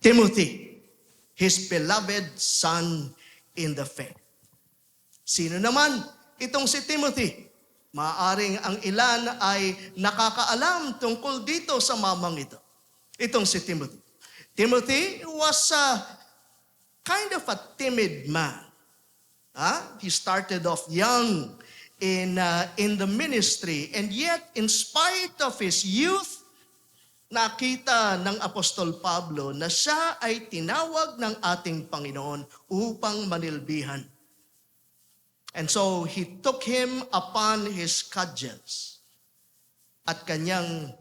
Timothy, his beloved son in the faith. Sino naman itong si Timothy? Maaring ang ilan ay nakakaalam tungkol dito sa mamang ito. Itong si Timothy. Timothy was kind of a timid man. He started off young in the ministry, and yet in spite of his youth, nakita ng Apostol Pablo na siya ay tinawag ng ating Panginoon upang manilbihan. And so he took him upon his cudgels at kanyang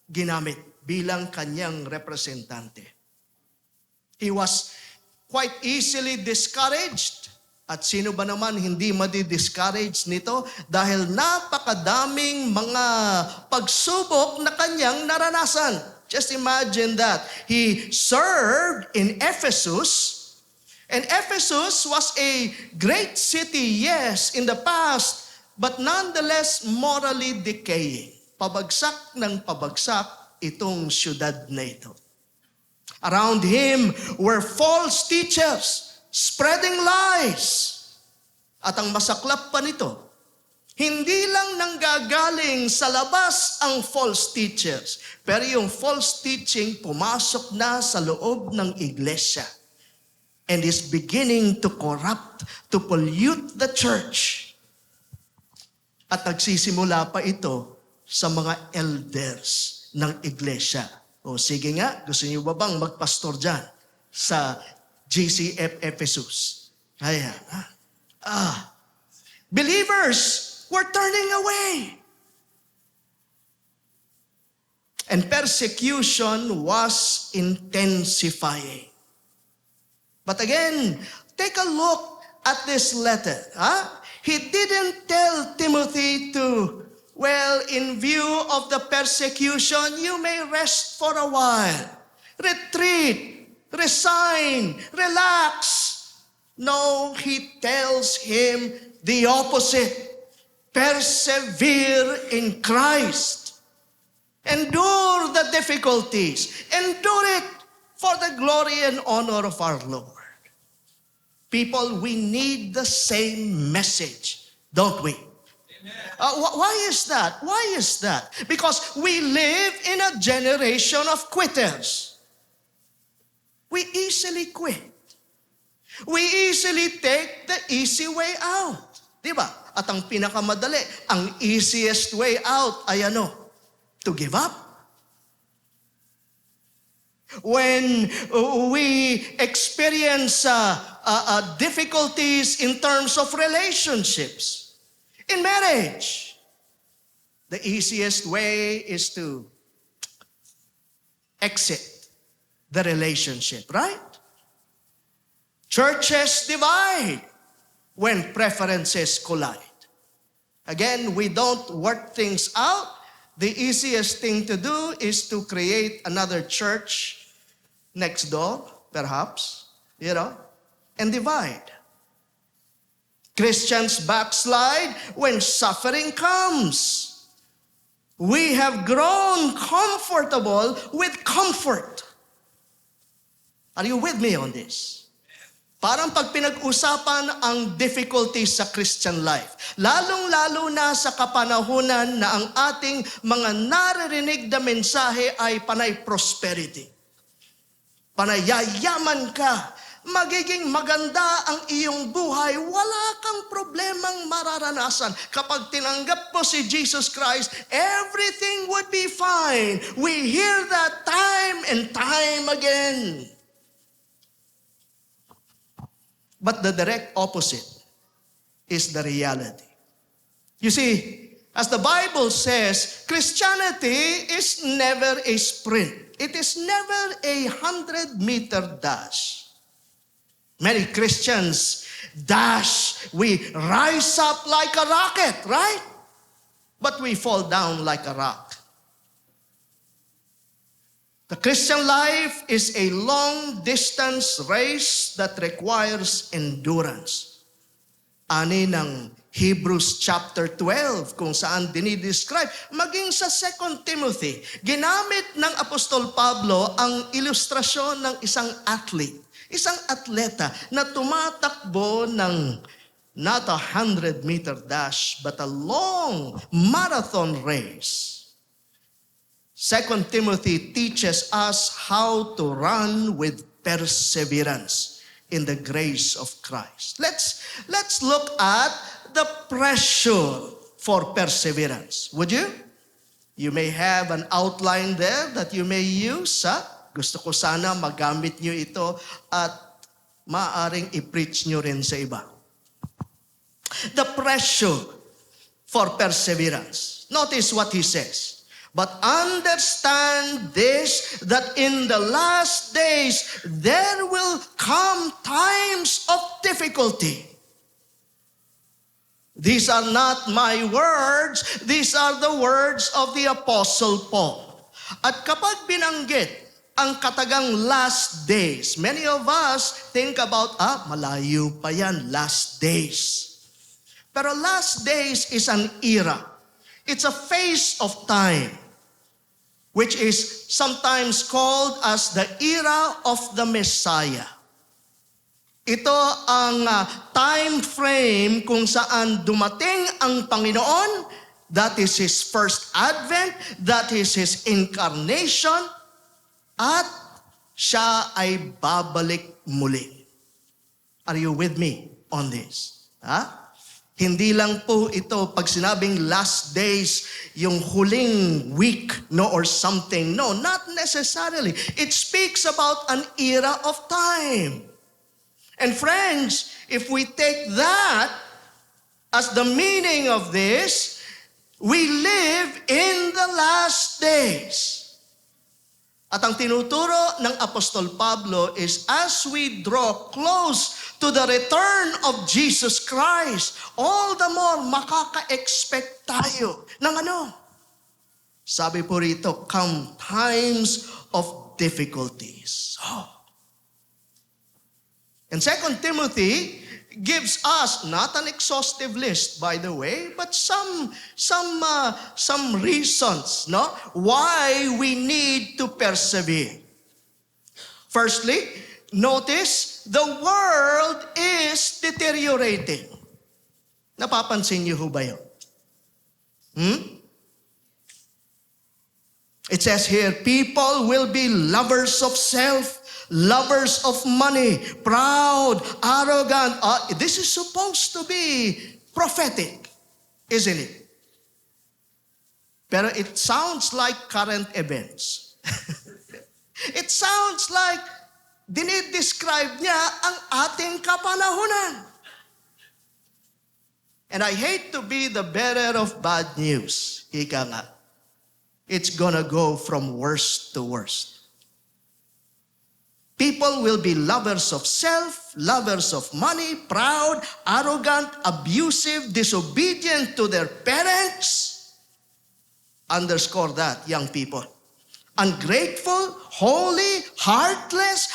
ginamit bilang kanyang representante. He was quite easily discouraged. At sino ba naman hindi madi-discourage nito? Dahil napakadaming mga pagsubok na kanyang naranasan. Just imagine that. He served in Ephesus. And Ephesus was a great city, yes, in the past, but nonetheless morally decaying. Pabagsak ng pabagsak itong syudad na ito. Around him were false teachers, spreading lies. At ang masaklap pa nito, hindi lang nanggagaling sa labas ang false teachers, pero yung false teaching pumasok na sa loob ng iglesia and is beginning to corrupt, to pollute the church. At nagsisimula pa ito sa mga elders ng iglesia. O sige nga, gusto niyo ba bang magpastor dyan sa GCF Ephesus? Ayan. Believers were turning away. And persecution was intensifying. But again, take a look at this letter. He didn't tell Timothy to, well, in view of the persecution, you may rest for a while. Retreat, resign, relax. No, he tells him the opposite. Persevere in Christ. Endure the difficulties. Endure it for the glory and honor of our Lord. People, we need the same message, don't we? Why is that? Why is that? Because we live in a generation of quitters. We easily quit. We easily take the easy way out. Diba? At ang pinakamadali, ang easiest way out ay ano? To give up. When we experience difficulties in terms of relationships, in marriage, the easiest way is to exit the relationship, right? Churches divide when preferences collide. Again, we don't work things out. The easiest thing to do is to create another church next door, perhaps, and divide. Christians backslide when suffering comes. We have grown comfortable with comfort. Are you with me on this? Parang pag pinag-usapan ang difficulties sa Christian life, lalong-lalo na sa kapanahunan na ang ating mga naririnig na mensahe ay panay prosperity. Panayayaman ka, magiging maganda ang iyong buhay, wala kang problemang mararanasan. Kapag tinanggap mo si Jesus Christ, everything would be fine. We hear that time and time again. But the direct opposite is the reality. You see, as the Bible says, Christianity is never a sprint. It is never a 100-meter dash. Many Christians dash. We rise up like a rocket, right? But we fall down like a rock. The Christian life is a long-distance race that requires endurance. Ani ng Hebrews chapter 12 kung saan dinidescribe, maging sa 2 Timothy, ginamit ng Apostol Pablo ang ilustrasyon ng isang athlete, isang atleta na tumatakbo ng not a 100-meter dash but a long marathon race. 2 Timothy teaches us how to run with perseverance in the grace of Christ. Let's look at the pressure for perseverance. Would you? You may have an outline there that you may use. Gusto ko sana magamit nyo ito at maaring i-preach nyo rin sa iba. The pressure for perseverance. Notice what he says. But understand this, that in the last days there will come times of difficulty. These are not my words, these are the words of the Apostle Paul. At kapag binanggit ang katagang last days, many of us think about, malayo pa yan, last days. Pero last days is an era. It's a phase of time, which is sometimes called as the era of the Messiah. Ito ang time frame kung saan dumating ang Panginoon. That is His first advent, that is His incarnation, at siya ay babalik muli. Are you with me on this? Hindi lang po ito pag sinabing last days, yung huling week, no, or something. No, not necessarily. It speaks about an era of time. And friends, if we take that as the meaning of this, we live in the last days. At ang tinuturo ng Apostol Pablo is as we draw close to the return of Jesus Christ, all the more makaka-expect tayo ng ano? Sabi po rito, come times of difficulties. And 2 Timothy gives us not an exhaustive list, by the way, but some reasons, no, why we need to persevere. Firstly, notice the world is deteriorating. Napapansin niyo ho ba yun? It says here, people will be lovers of self, lovers of money, proud, arrogant. This is supposed to be prophetic, isn't it? Pero it sounds like current events. It sounds like dinidescribe niya ang ating kapanahunan. And I hate to be the bearer of bad news. Ika nga. It's gonna go from worst to worst. People will be lovers of self, lovers of money, proud, arrogant, abusive, disobedient to their parents. Underscore that, young people. Ungrateful, holy, heartless,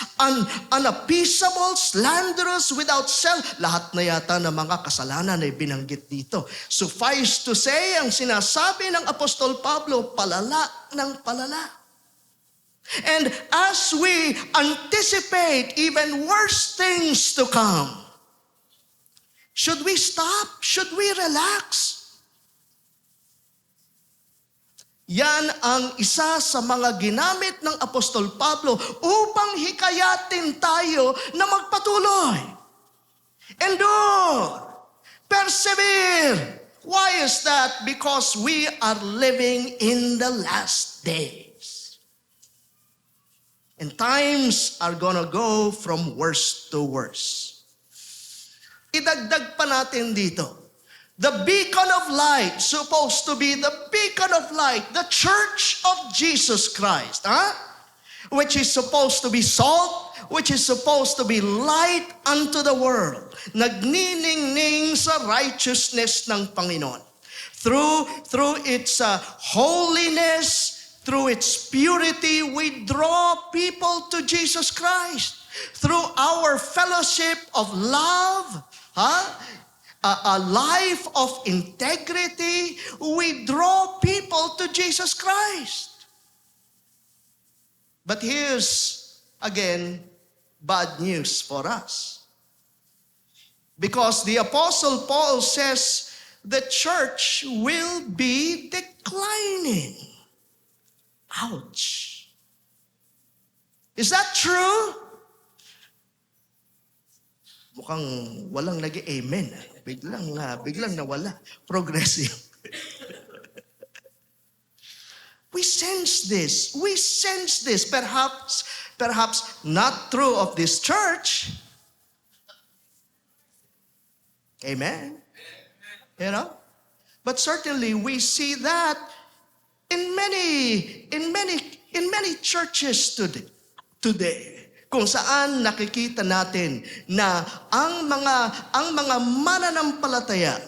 unappeasable, slanderous, without self. Lahat na yata ng mga kasalanan ay binanggit dito. Suffice to say, ang sinasabi ng Apostol Pablo, palala ng palala. And as we anticipate even worse things to come, should we stop? Should we relax? Yan ang isa sa mga ginamit ng Apostol Pablo upang hikayatin tayo na magpatuloy. Endure. Persevere. Why is that? Because we are living in the last days. And times are gonna go from worse to worse. Idagdag pa natin dito. The beacon of light, supposed to be the beacon of light, the church of Jesus Christ, which is supposed to be salt, which is supposed to be light unto the world. Nagniningning sa righteousness ng Panginoon. Through its holiness, through its purity, we draw people to Jesus Christ. Through our fellowship of love, a life of integrity, we draw people to Jesus Christ. But here's, again, bad news for us. Because the Apostle Paul says the church will be declining. Ouch. Is that true? Mukhang walang nag-amen. Biglang nawala. Progressive. We sense this. Perhaps not true of this church. Amen. You know? But certainly we see that in many churches today. Kung saan nakikita natin na ang mga mananampalataya,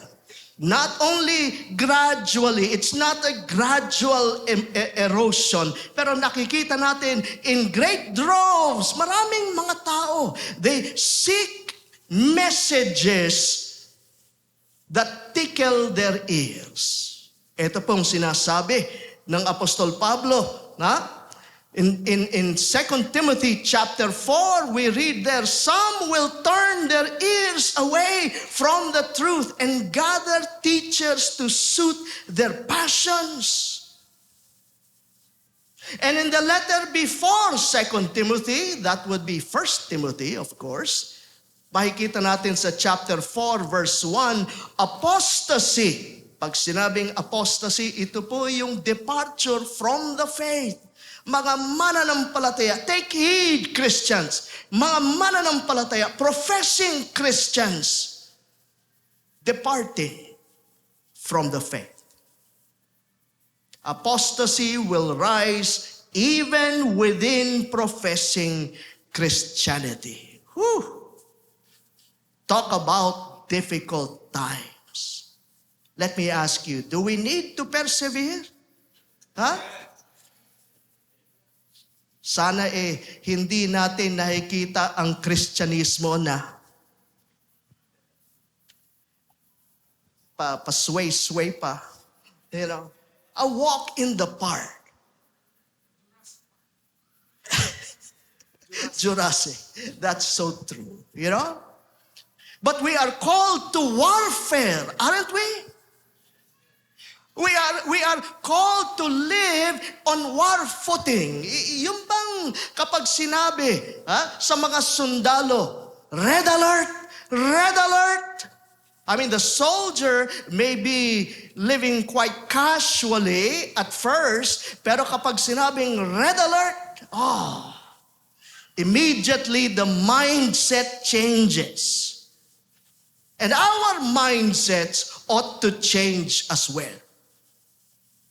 not only gradually, it's not a gradual erosion, pero nakikita natin in great droves, maraming mga tao, they seek messages that tickle their ears. Ito pong sinasabi ng Apostol Pablo, In 2 Timothy chapter 4, we read there, some will turn their ears away from the truth and gather teachers to suit their passions. And in the letter before 2 Timothy, that would be 1 Timothy, of course, makikita natin sa chapter 4, verse 1, apostasy. Pag sinabing apostasy, ito po yung departure from the faith. Mga mananampalataya, take heed, Christians. Mga mananampalataya, professing Christians, departing from the faith. Apostasy will rise even within professing Christianity. Whew. Talk about difficult times. Let me ask you, do we need to persevere? Sana hindi natin nakikita ang Kristyanismo na pasway-sway pa. You know, a walk in the park. Jurassic. That's so true. You know? But we are called to warfare, aren't we? We are called to live on war footing. Yung bang kapag sinabi sa mga sundalo, red alert, red alert. I mean, the soldier may be living quite casually at first, pero kapag sinabing red alert, immediately the mindset changes. And our mindsets ought to change as well.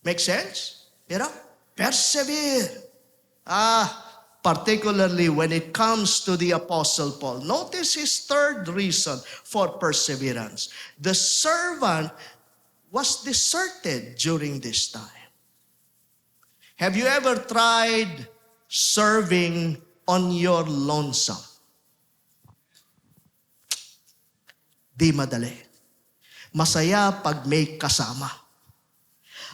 Make sense? You know? Persevere. Particularly when it comes to the Apostle Paul. Notice his third reason for perseverance. The servant was deserted during this time. Have you ever tried serving on your lonesome? Di madali. Masaya pag may kasama.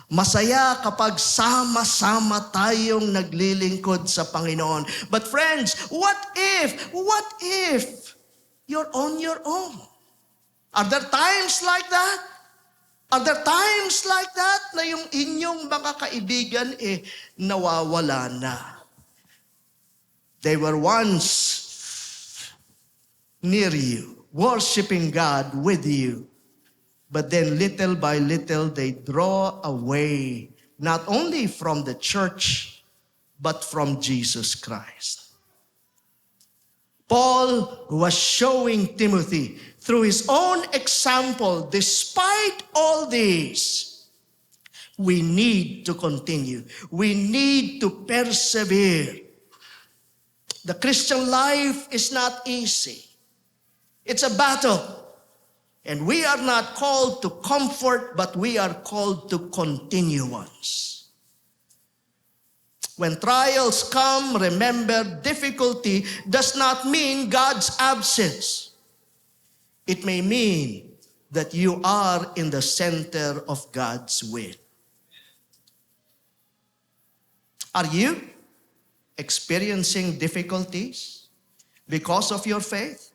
Masaya kapag sama-sama tayong naglilingkod sa Panginoon. But friends, what if you're on your own? Are there times like that? Are there times like that na yung inyong mga kaibigan nawawala na? They were once near you, worshiping God with you. But then little by little, they draw away, not only from the church, but from Jesus Christ. Paul was showing Timothy through his own example, despite all this, we need to continue. We need to persevere. The Christian life is not easy. It's a battle. And we are not called to comfort, but we are called to continuance. When trials come, remember, difficulty does not mean God's absence. It may mean that you are in the center of God's will. Are you experiencing difficulties because of your faith?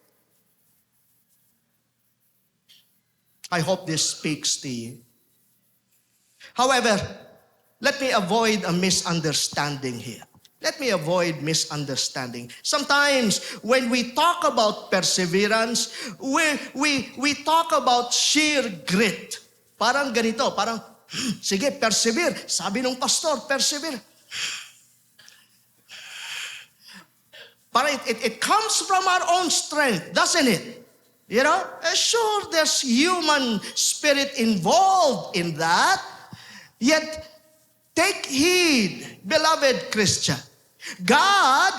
I hope this speaks to you. However, let me avoid a misunderstanding here. Let me avoid misunderstanding. Sometimes when we talk about perseverance, we talk about sheer grit. Parang ganito, parang, sige, persevere. Sabi ng pastor, persevere. Parang it comes from our own strength, doesn't it? You know, sure, there's human spirit involved in that. Yet, take heed, beloved Christian. God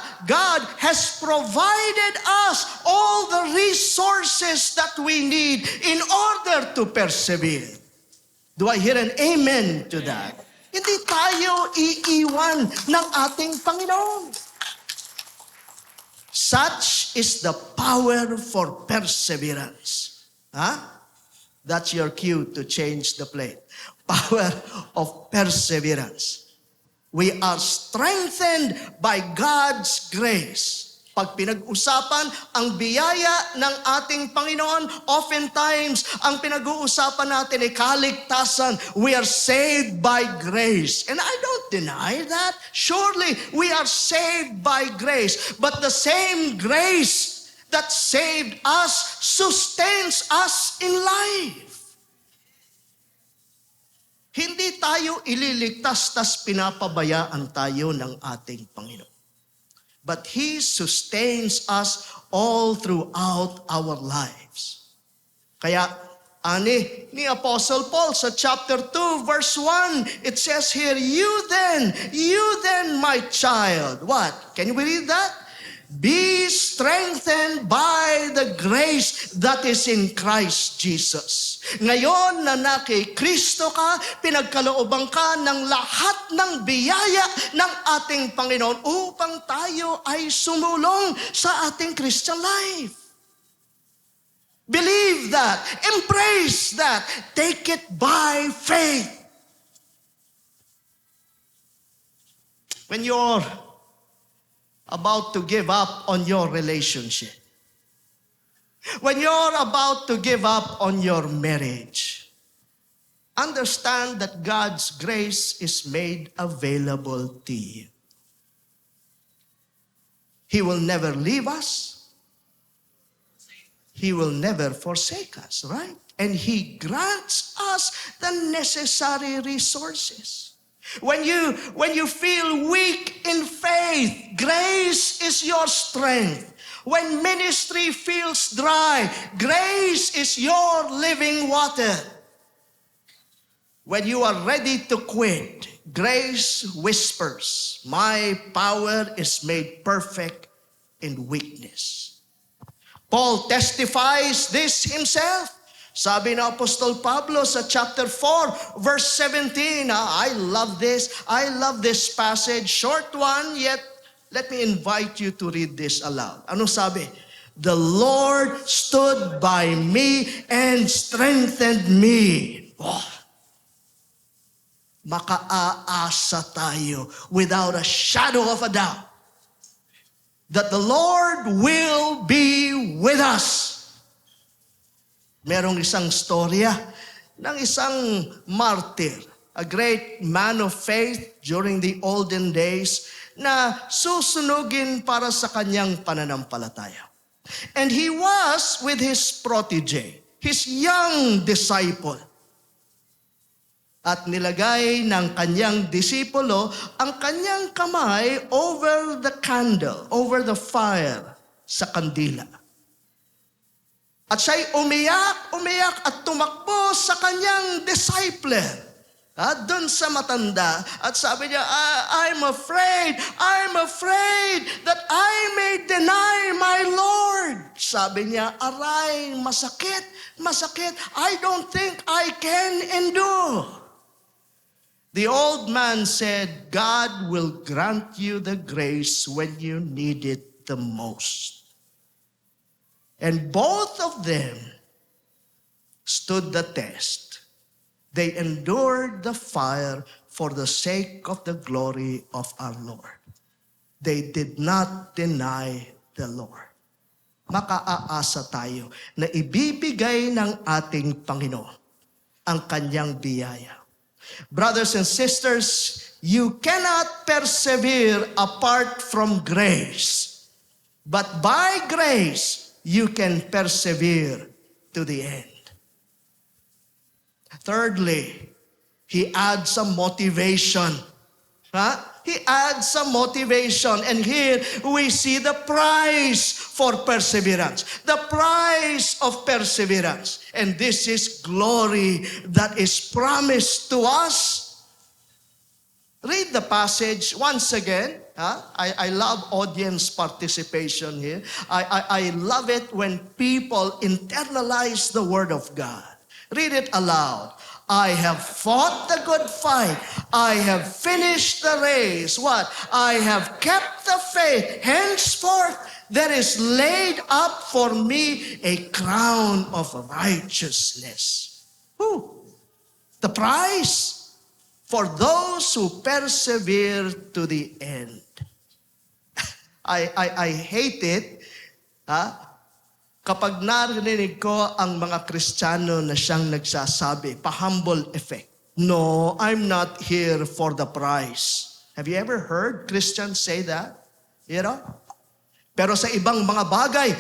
has provided us all the resources that we need in order to persevere. Do I hear an amen to that? Hindi tayo iiwan ng ating Panginoon. Such is the power for perseverance. Huh? That's your cue to change the plate. Power of perseverance. We are strengthened by God's grace. Pag pinag-usapan ang biyaya ng ating Panginoon, oftentimes ang pinag-uusapan natin ay kaligtasan. We are saved by grace. And I don't deny that. Surely, we are saved by grace. But the same grace that saved us sustains us in life. Hindi tayo ililigtas tas pinapabayaan tayo ng ating Panginoon. But He sustains us all throughout our lives. Kaya, ani ni Apostle Paul sa chapter 2, verse 1, it says here, you then, my child. What? Can we read that? Be strengthened by the grace that is in Christ Jesus. Ngayon na kay Kristo ka, pinagkalooban ka ng lahat ng biyaya ng ating Panginoon upang tayo ay sumulong sa ating Christian life. Believe that. Embrace that. Take it by faith. When you're about to give up on your relationship, when you're about to give up on your marriage, understand that God's grace is made available to you. He will never leave us. He will never forsake us, right? And He grants us the necessary resources. When you feel weak in faith, grace is your strength. When ministry feels dry, grace is your living water. When you are ready to quit, grace whispers, my power is made perfect in weakness. Paul testifies this himself. Sabi na Apostol Pablo sa chapter 4, verse 17. I love this. I love this passage. Short one, yet let me invite you to read this aloud. Ano sabi? The Lord stood by me and strengthened me. Oh. Makaasa tayo without a shadow of a doubt that the Lord will be with us. Merong isang storya ng isang martyr, a great man of faith during the olden days na susunugin para sa kanyang pananampalataya. And he was with his protege, his young disciple. At nilagay ng kanyang disipulo ang kanyang kamay over the candle, over the fire sa kandila. At siya'y umiyak at tumakbo sa kanyang discipler. Doon sa matanda. At sabi niya, I'm afraid that I may deny my Lord. Sabi niya, aray, masakit. I don't think I can endure. The old man said, God will grant you the grace when you need it the most. And both of them stood the test. They endured the fire for the sake of the glory of our Lord. They did not deny the Lord. Makaaasa tayo na ibibigay ng ating Panginoon ang kanyang biyaya. Brothers and sisters, you cannot persevere apart from grace. But by grace, you can persevere to the end. Thirdly, he adds some motivation. He adds some motivation. And here we see the price for perseverance. The price of perseverance. And this is glory that is promised to us. Read the passage once again. I love audience participation here. I love it when people internalize the Word of God. Read it aloud. I have fought the good fight. I have finished the race. What? I have kept the faith. Henceforth, there is laid up for me a crown of righteousness. The price for those who persevere to the end. I hate it. Kapag narinig ko ang mga Kristiyano na siyang nagsasabi, pa-humble effect. No, I'm not here for the prize. Have you ever heard Christians say that? You know? Pero sa ibang mga bagay,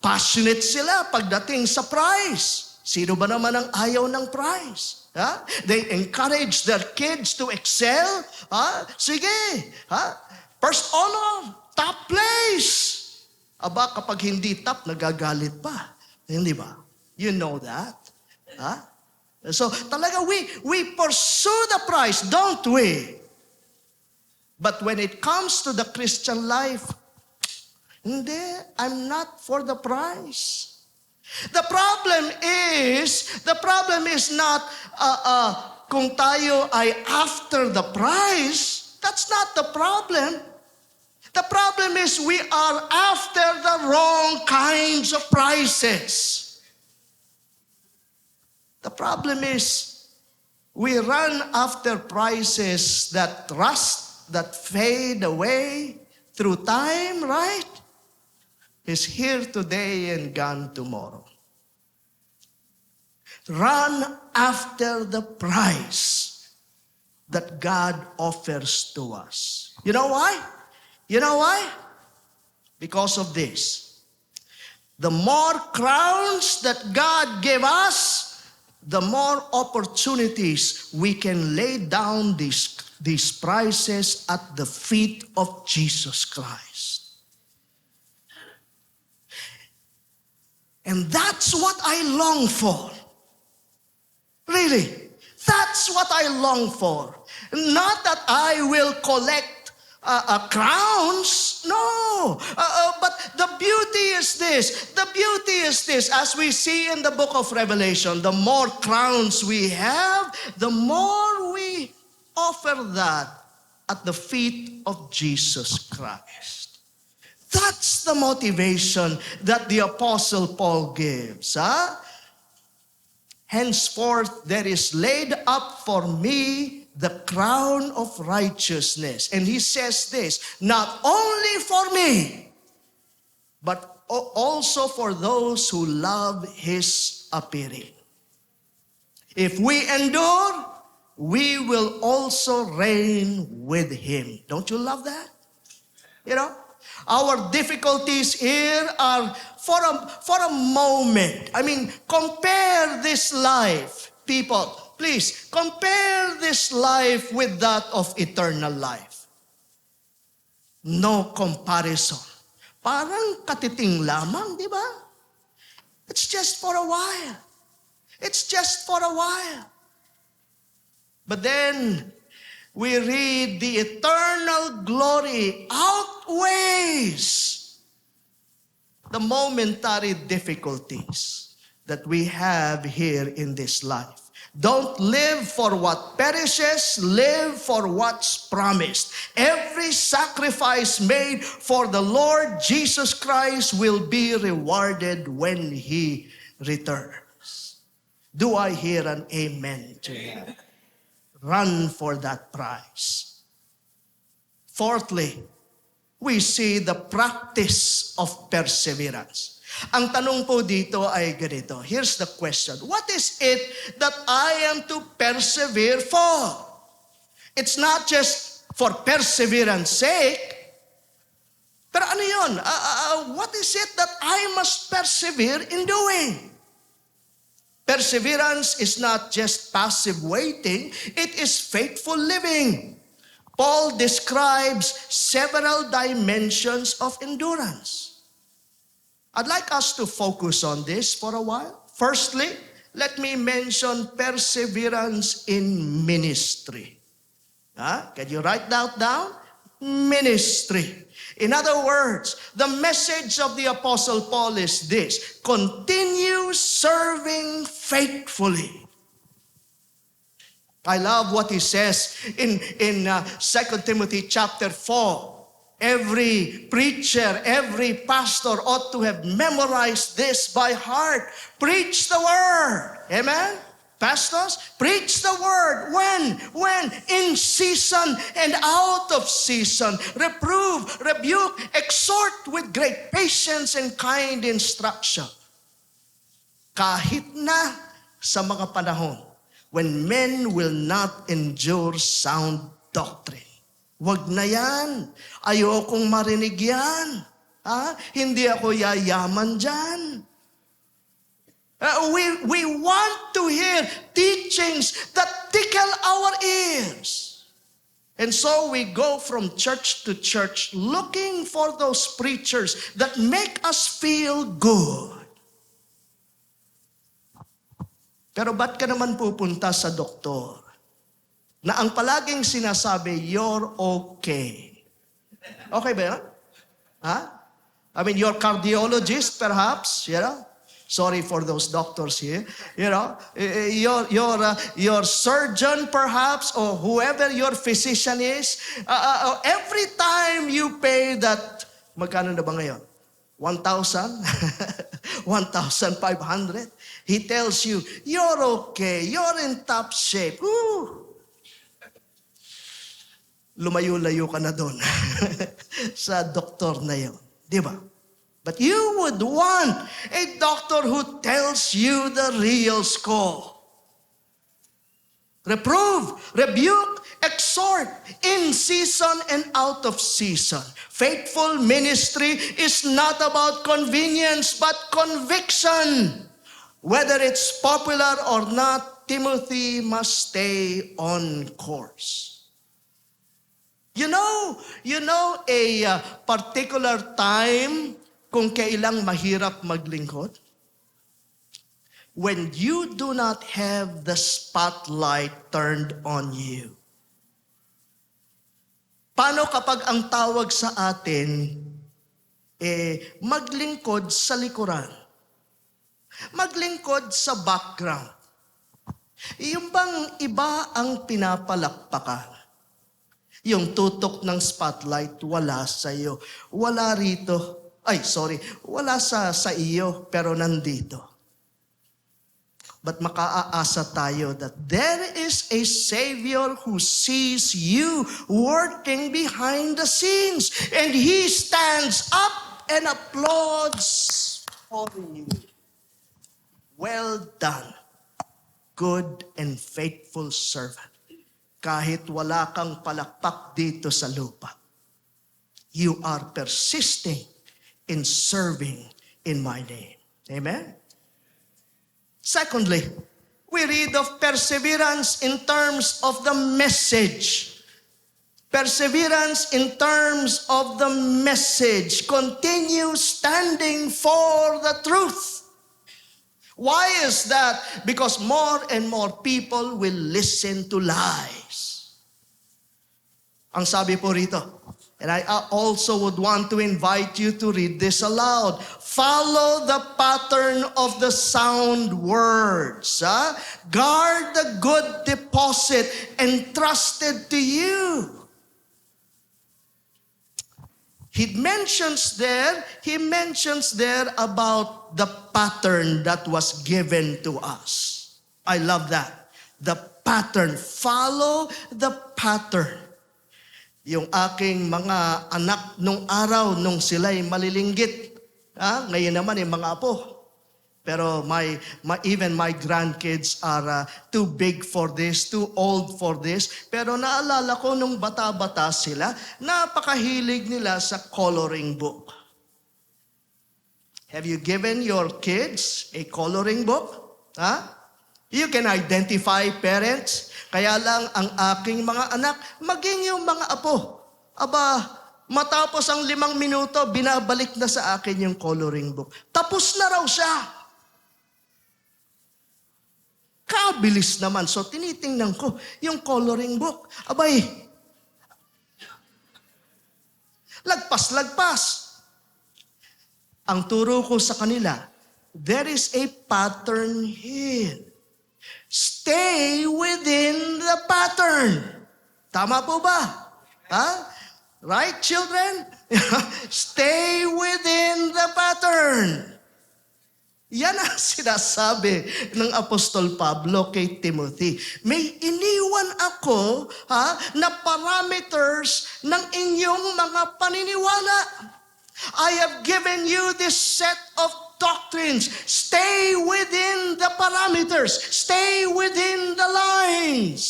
passionate sila pagdating sa prize. Sino ba naman ang ayaw ng prize? They encourage their kids to excel. Sige. First honor, top place. Aba, kapag hindi top, nagagalit pa. Hindi ba? You know that. So, talaga, we pursue the prize, don't we? But when it comes to the Christian life, hindi, I'm not for the prize. The problem is not kung tayo ay after the prize. That's not the problem. The problem is we are after the wrong kinds of prizes. The problem is we run after prizes that rust, that fade away through time, right? Is here today and gone tomorrow. Run after the prize that God offers to us. You know why? You know why? Because of this. The more crowns that God gave us, the more opportunities we can lay down these prizes at the feet of Jesus Christ. And that's what I long for. Really, that's what I long for. Not that I will collect crowns. No. But the beauty is this. The beauty is this. As we see in the book of Revelation, the more crowns we have, the more we offer that at the feet of Jesus Christ. That's the motivation that the Apostle Paul gives. Henceforth, there is laid up for me the crown of righteousness. And he says this, not only for me, but also for those who love his appearing. If we endure, we will also reign with him. Don't you love that? You know, our difficulties here are for a moment. I mean, compare this life, people. Please, compare this life with that of eternal life. No comparison. Parang katiting lamang, di ba? It's just for a while. It's just for a while. But then, we read the eternal glory outweighs the momentary difficulties that we have here in this life. Don't live for what perishes, live for what's promised. Every sacrifice made for the Lord Jesus Christ will be rewarded when He returns. Do I hear an amen to that? Run for that prize. Fourthly, we see the practice of perseverance. Ang tanong po dito ay ganito. Here's the question. What is it that I am to persevere for? It's not just for perseverance sake. Pero ano yun? What is it that I must persevere in doing? Perseverance is not just passive waiting, it is faithful living. Paul describes several dimensions of endurance. I'd like us to focus on this for a while. Firstly, let me mention perseverance in ministry. Can you write that down? Ministry. In other words, the message of the Apostle Paul is this: continue serving faithfully. I love what he says in 2 Timothy chapter 4. Every preacher, every pastor ought to have memorized this by heart. Preach the word. Amen? Pastors, preach the word. When? In season and out of season. Reprove, rebuke, exhort with great patience and kind instruction. Kahit na sa mga panahon when men will not endure sound doctrine. Wag na yan. Ayokong marinig yan. Hindi ako yayaman dyan. We want to hear teachings that tickle our ears. And so we go from church to church looking for those preachers that make us feel good. Pero ba't ka naman pupunta sa doktor na ang palaging sinasabi, you're okay? Okay ba yan? I mean, your cardiologist perhaps, Sorry for those doctors here. Your surgeon perhaps, or whoever your physician is, every time you pay that, magkano na ba ngayon? 1,000? 1,500? He tells you, you're okay, you're in top shape. Woo! Lumayo-layo ka na doon sa doktor na yun. Di ba? But you would want a doctor who tells you the real score. Reprove, rebuke, exhort, in season and out of season. Faithful ministry is not about convenience but conviction. Whether it's popular or not, Timothy must stay on course. You know a particular time kung kailang mahirap maglingkod? When you do not have the spotlight turned on you. Paano kapag ang tawag sa atin, maglingkod sa likuran? Maglingkod sa background? Yung bang iba ang pinapalakpakan? Yung tutok ng spotlight, wala sa iyo. Wala rito. Wala sa iyo, pero nandito. But makaaasa tayo that there is a Savior who sees you working behind the scenes. And He stands up and applauds for you. Well done, good and faithful servant. Kahit wala kang palakpak dito sa lupa, you are persisting in serving in my name. Amen? Secondly, we read of perseverance in terms of the message. Perseverance in terms of the message. Continue standing for the truth. Why is that? Because more and more people will listen to lies. Ang sabi po rito, and I also would want to invite you to read this aloud. Follow the pattern of the sound words. Guard the good deposit entrusted to you. He mentions there about the pattern that was given to us. I love that. The pattern. Follow the pattern. Yung aking mga anak nung araw, nung sila'y malilinggit. Ngayon naman yung mga apo. Pero even my grandkids are too big for this, too old for this. Pero naalala ko nung bata-bata sila, napakahilig nila sa coloring book. Have you given your kids a coloring book? You can identify parents. Kaya lang ang aking mga anak, maging yung mga apo. Matapos ang 5 minuto, binabalik na sa akin yung coloring book. Tapos na raw siya. Kabilis naman. So, tinitingnan ko yung coloring book. Lagpas. Ang turo ko sa kanila, there is a pattern here. Stay within the pattern. Tama po ba? Right, children? Stay within the pattern. Yan ang sinasabi ng Apostol Pablo kay Timothy. May iniwan ako na parameters ng inyong mga paniniwala. I have given you this set of doctrines. Stay within the parameters. Stay within the lines.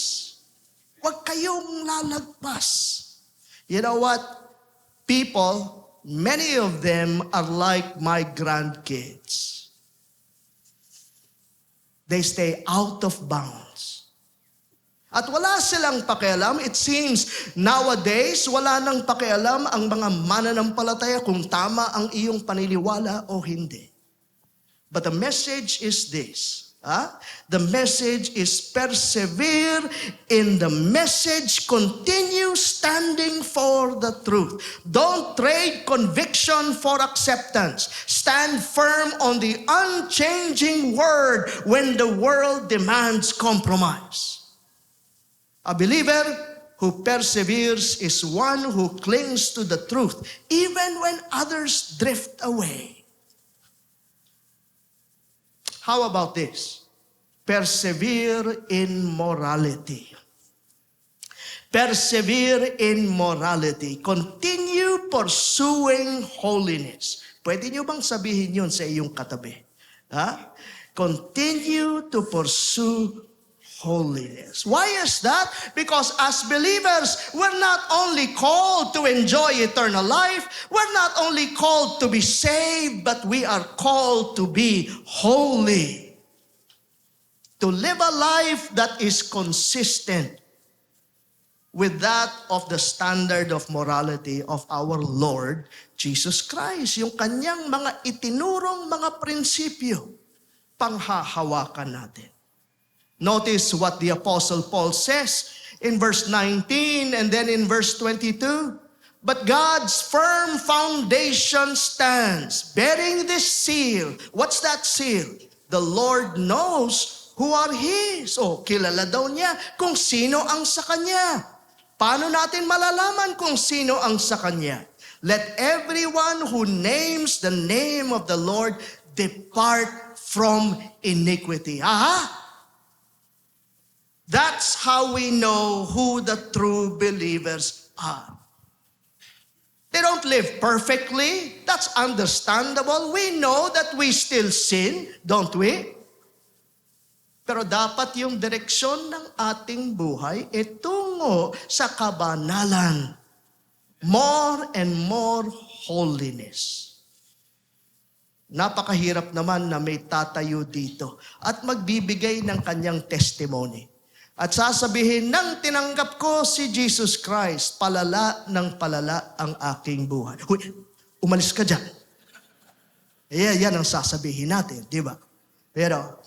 Huwag kayong lalagpas. You know what? People, many of them are like my grandkids. They stay out of bounds. At wala silang pakialam. It seems nowadays, wala nang pakialam ang mga mananampalataya kung tama ang iyong paniniwala o hindi. But the message is this. The message is persevere in the message, continue standing for the truth. Don't trade conviction for acceptance. Stand firm on the unchanging word when the world demands compromise. A believer who perseveres is one who clings to the truth even when others drift away. How about this? Persevere in morality. Persevere in morality. Continue pursuing holiness. Pwede nyo bang sabihin yun sa iyong katabi? Continue to pursue holiness. Why is that? Because as believers, we're not only called to enjoy eternal life, we're not only called to be saved, but we are called to be holy. To live a life that is consistent with that of the standard of morality of our Lord Jesus Christ. Yung kanyang mga itinurong mga prinsipyo, panghahawakan natin. Notice what the Apostle Paul says in verse 19 and then in verse 22. But God's firm foundation stands, bearing this seal. What's that seal? The Lord knows who are His. Kilala daw niya kung sino ang sa Kanya. Paano natin malalaman kung sino ang sa Kanya? Let everyone who names the name of the Lord depart from iniquity. That's how we know who the true believers are. They don't live perfectly. That's understandable. We know that we still sin, don't we? Pero dapat yung direksyon ng ating buhay ay tungo sa kabanalan. More and more holiness. Napakahirap naman na may tatayo dito at magbibigay ng kanyang testimony. At sasabihin, nang tinanggap ko si Jesus Christ, palala ng palala ang aking buhay. Umalis ka dyan. Yan ang sasabihin natin, di ba? Pero,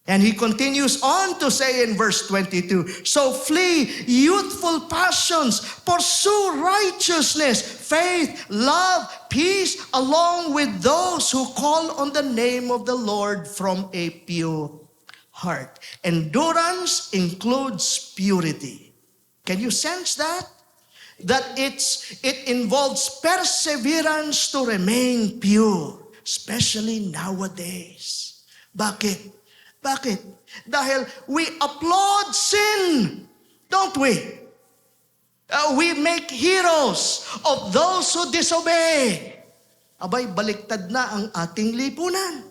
and he continues on to say in verse 22, so flee youthful passions, pursue righteousness, faith, love, peace, along with those who call on the name of the Lord from a pure heart. Endurance includes purity. Can you sense that? That it involves perseverance to remain pure, especially nowadays. Bakit? Bakit? Dahil we applaud sin, don't we? We make heroes of those who disobey. Abay, baliktad na ang ating lipunan.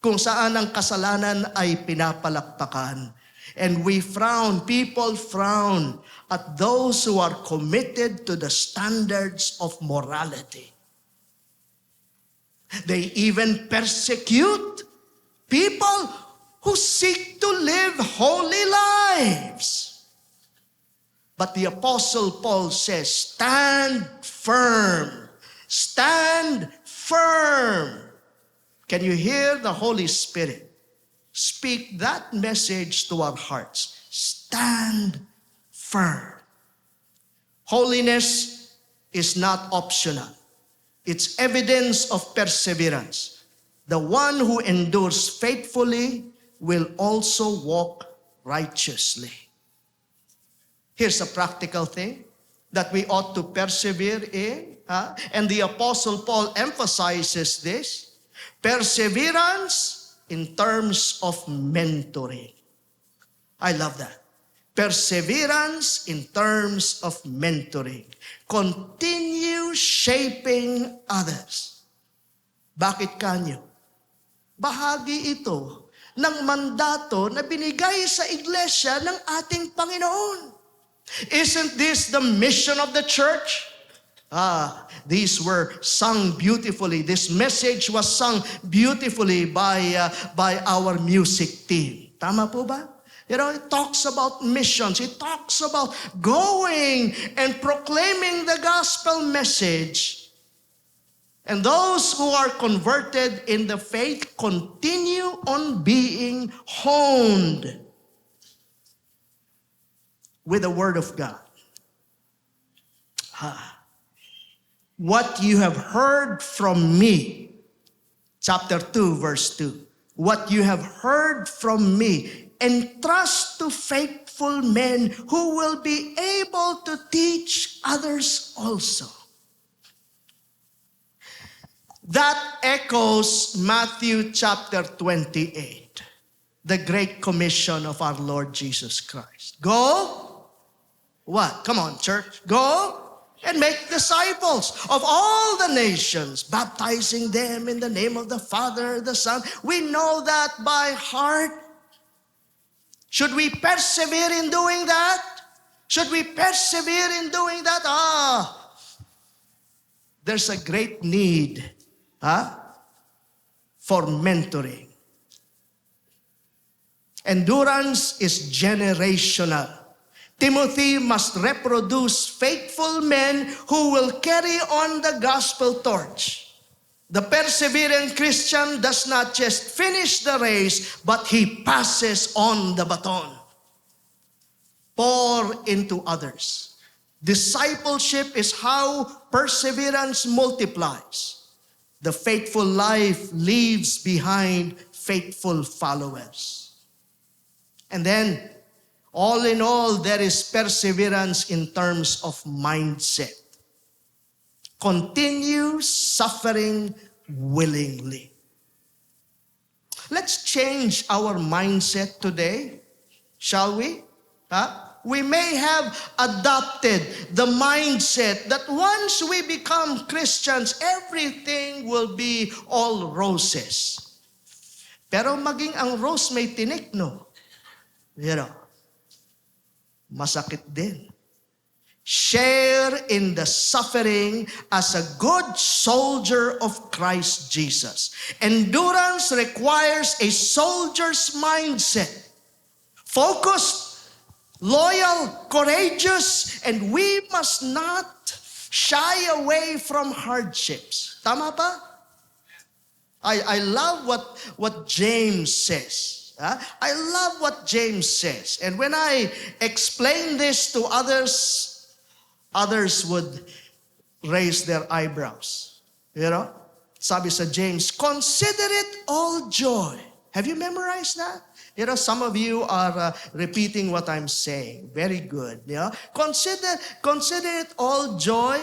Kung saan ang kasalanan ay pinapalakpakan. And we frown, people frown at those who are committed to the standards of morality. They even persecute people who seek to live holy lives. But the Apostle Paul says, stand firm. Stand firm. Can you hear the Holy Spirit speak that message to our hearts? Stand firm. Holiness is not optional. It's evidence of perseverance. The one who endures faithfully will also walk righteously. Here's a practical thing that we ought to persevere in. And the Apostle Paul emphasizes this. Perseverance in terms of mentoring. I love that. Perseverance in terms of mentoring. Continue shaping others. Bakit kanyo? Bahagi ito ng mandato na binigay sa iglesia ng ating Panginoon. Isn't this the mission of the church? These were sung beautifully. This message was sung beautifully by our music team. Tama po ba? You know, it talks about missions. It talks about going and proclaiming the gospel message. And those who are converted in the faith continue on being honed with the Word of God. What you have heard from me, chapter 2, verse 2. What you have heard from me, entrust to faithful men who will be able to teach others also. That echoes Matthew chapter 28, the Great Commission of our Lord Jesus Christ. Go, what? Come on, church. Go and make disciples of all the nations, baptizing them in the name of the Father, the Son. We know that by heart. Should we persevere in doing that? Should we persevere in doing that? There's a great need for mentoring. Endurance is generational. Timothy must reproduce faithful men who will carry on the gospel torch. The persevering Christian does not just finish the race, but he passes on the baton. Pour into others. Discipleship is how perseverance multiplies. The faithful life leaves behind faithful followers. And then, all in all, there is perseverance in terms of mindset. Continue suffering willingly. Let's change our mindset today, shall we? We may have adopted the mindset that once we become Christians, everything will be all roses. Pero maging ang rose may tinik, no? You know, masakit din. Share in the suffering as a good soldier of Christ Jesus. Endurance requires a soldier's mindset. Focused, loyal, courageous, and we must not shy away from hardships. Tama ba? I love what James says. I love what James says. And when I explain this to others, others would raise their eyebrows. You know? Sabi sa James, consider it all joy. Have you memorized that? You know, some of you are repeating what I'm saying. Very good. You know? Consider it all joy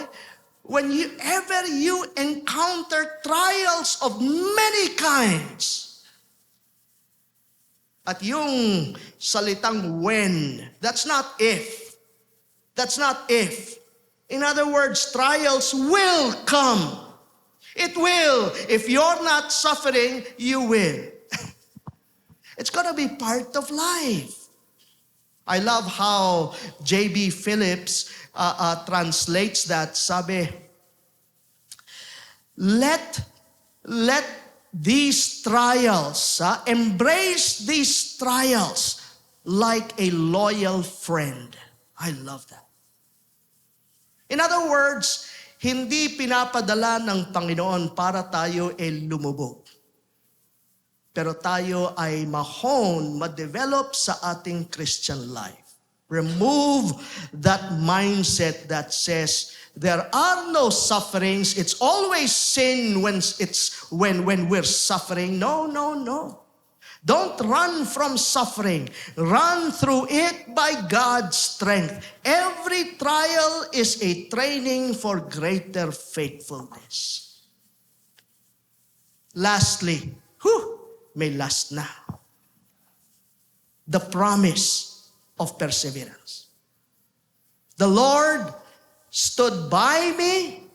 whenever you encounter trials of many kinds. At yung salitang when, that's not if. That's not if. In other words, trials will come. It will. If you're not suffering, you will. It's gonna be part of life. I love how J.B. Phillips translates that. Sabi, let these trials, embrace these trials like a loyal friend. I love that. In other words, hindi pinapadala ng Panginoon para tayo ay lumubog. Pero tayo ay ma-hone, ma-develop sa ating Christian life. Remove that mindset that says, there are no sufferings. It's always sin when we're suffering. No. Don't run from suffering. Run through it by God's strength. Every trial is a training for greater faithfulness. Lastly, may last na. The promise of perseverance. The Lord stood by me,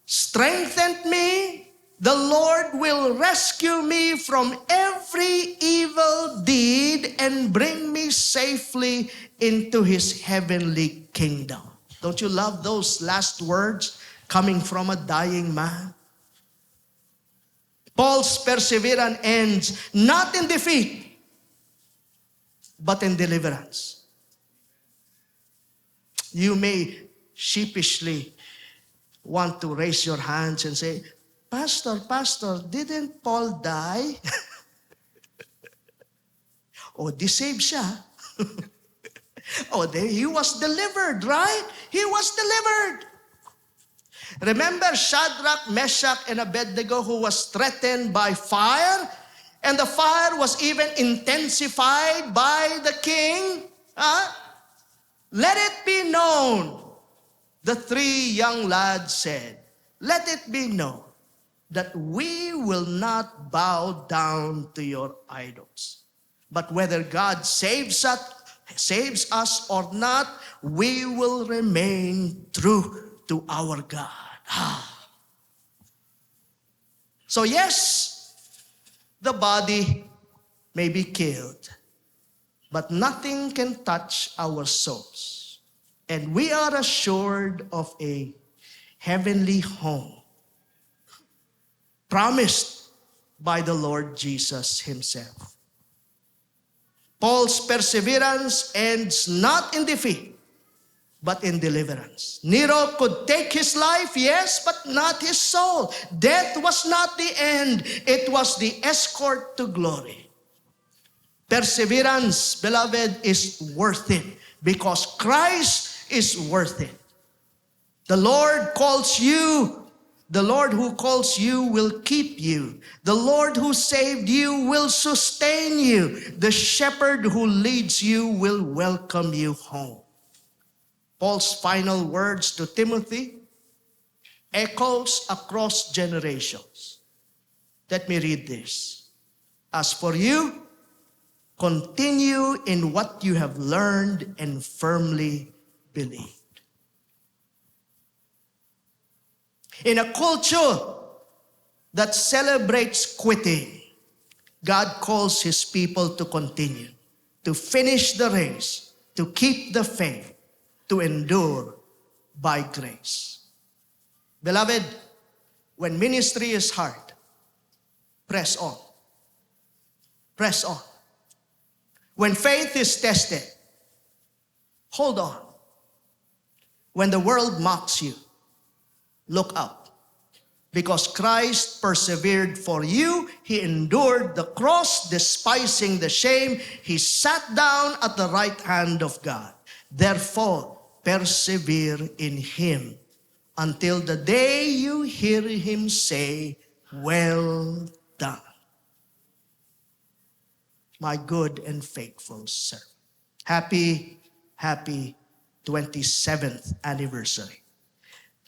strengthened me. The Lord will rescue me from every evil deed and bring me safely into His heavenly kingdom. Don't you love those last words coming from a dying man? Paul's perseverance ends not in defeat, but in deliverance. You may sheepishly want to raise your hands and say, Pastor, didn't Paul die? Di saved siya. He was delivered, right? He was delivered. Remember Shadrach, Meshach, and Abednego who was threatened by fire? And the fire was even intensified by the king? Let it be known, the three young lads said, let it be known that we will not bow down to your idols. But whether God saves us or not, we will remain true to our God. So yes, the body may be killed, but nothing can touch our souls. And we are assured of a heavenly home promised by the Lord Jesus Himself. Paul's perseverance ends not in defeat, but in deliverance. Nero could take his life, yes, but not his soul. Death was not the end. It was the escort to glory. Perseverance, beloved, is worth it because Christ is worth it. The Lord calls you. The Lord who calls you will keep you. The Lord who saved you will sustain you. The shepherd who leads you will welcome you home. Paul's final words to Timothy echoes across generations. Let me read this. As for you, continue in what you have learned and firmly believed. In a culture that celebrates quitting, God calls His people to continue, to finish the race, to keep the faith, to endure by grace. Beloved, when ministry is hard, press on. Press on. When faith is tested, hold on. When the world mocks you, look up. Because Christ persevered for you, He endured the cross, despising the shame. He sat down at the right hand of God. Therefore, persevere in Him until the day you hear Him say, well done, my good and faithful servant. Happy 27th anniversary.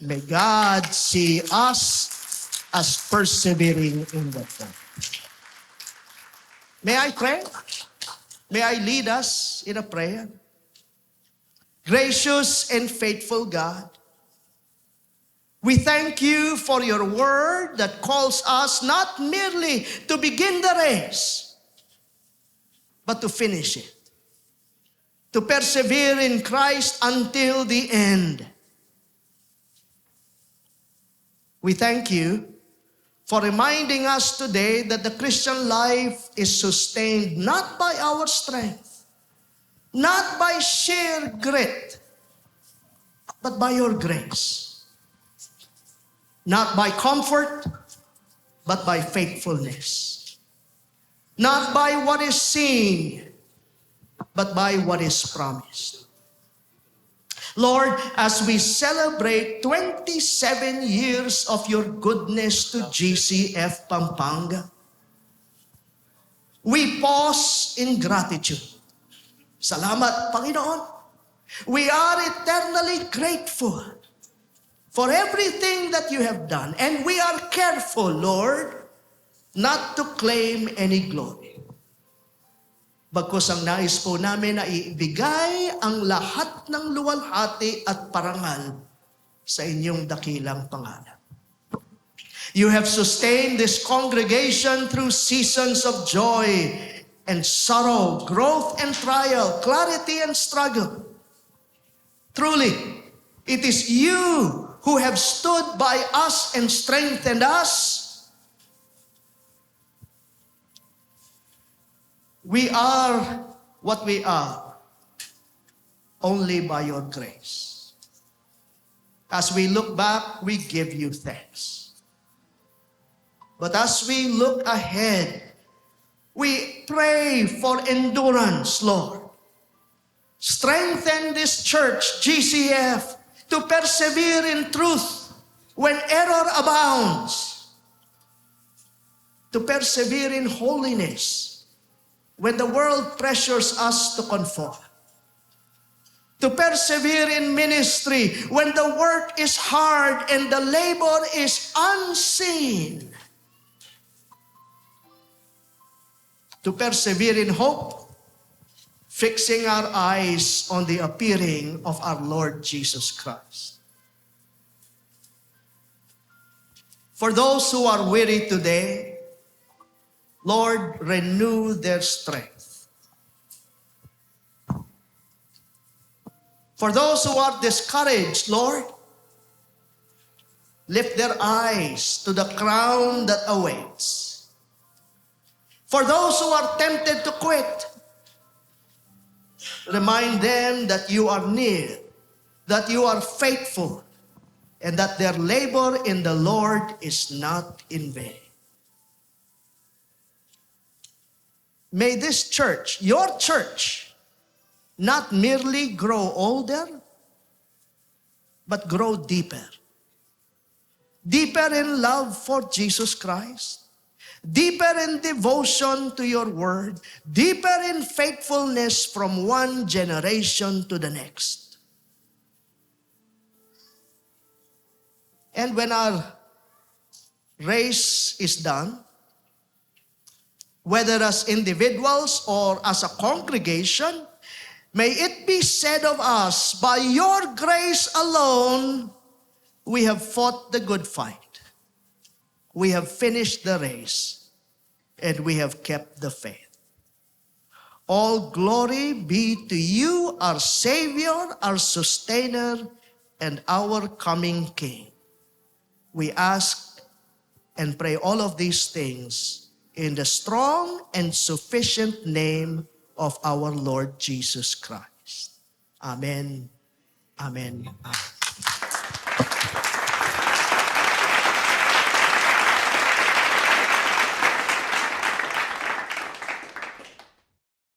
May God see us as persevering in that time. May I pray? May I lead us in a prayer? Gracious and faithful God, we thank you for your word that calls us not merely to begin the race, but to finish it, to persevere in Christ until the end. We thank you for reminding us today that the Christian life is sustained not by our strength, not by sheer grit, but by your grace. Not by comfort, but by faithfulness. Not by what is seen, but by what is promised. Lord, as we celebrate 27 years of your goodness to GCF Pampanga, we pause in gratitude. Salamat, Panginoon. We are eternally grateful for everything that you have done. And we are careful, Lord, not to claim any glory. Bagkus ang nais po namin na ibigay ang lahat ng luwalhati at parangal sa inyong dakilang pangalan. You have sustained this congregation through seasons of joy and sorrow, growth and trial, clarity and struggle. Truly, it is you who have stood by us and strengthened us. We are what we are only by your grace. As we look back, we give you thanks. But as we look ahead, we pray for endurance, Lord. Strengthen this church, GCF, to persevere in truth when error abounds. To persevere in holiness when the world pressures us to conform. To persevere in ministry when the work is hard and the labor is unseen. To persevere in hope, fixing our eyes on the appearing of our Lord Jesus Christ. For those who are weary today, Lord, renew their strength. For those who are discouraged, Lord, lift their eyes to the crown that awaits. For those who are tempted to quit, remind them that you are near, that you are faithful, and that their labor in the Lord is not in vain. May this church, your church, not merely grow older, but grow deeper. Deeper in love for Jesus Christ, deeper in devotion to your word, deeper in faithfulness from one generation to the next. And when our race is done, whether as individuals or as a congregation, may it be said of us, by your grace alone, we have fought the good fight. We have finished the race, and we have kept the faith. All glory be to you, our Savior, our Sustainer, and our coming King. We ask and pray all of these things in the strong and sufficient name of our Lord Jesus Christ. Amen. Amen. Amen.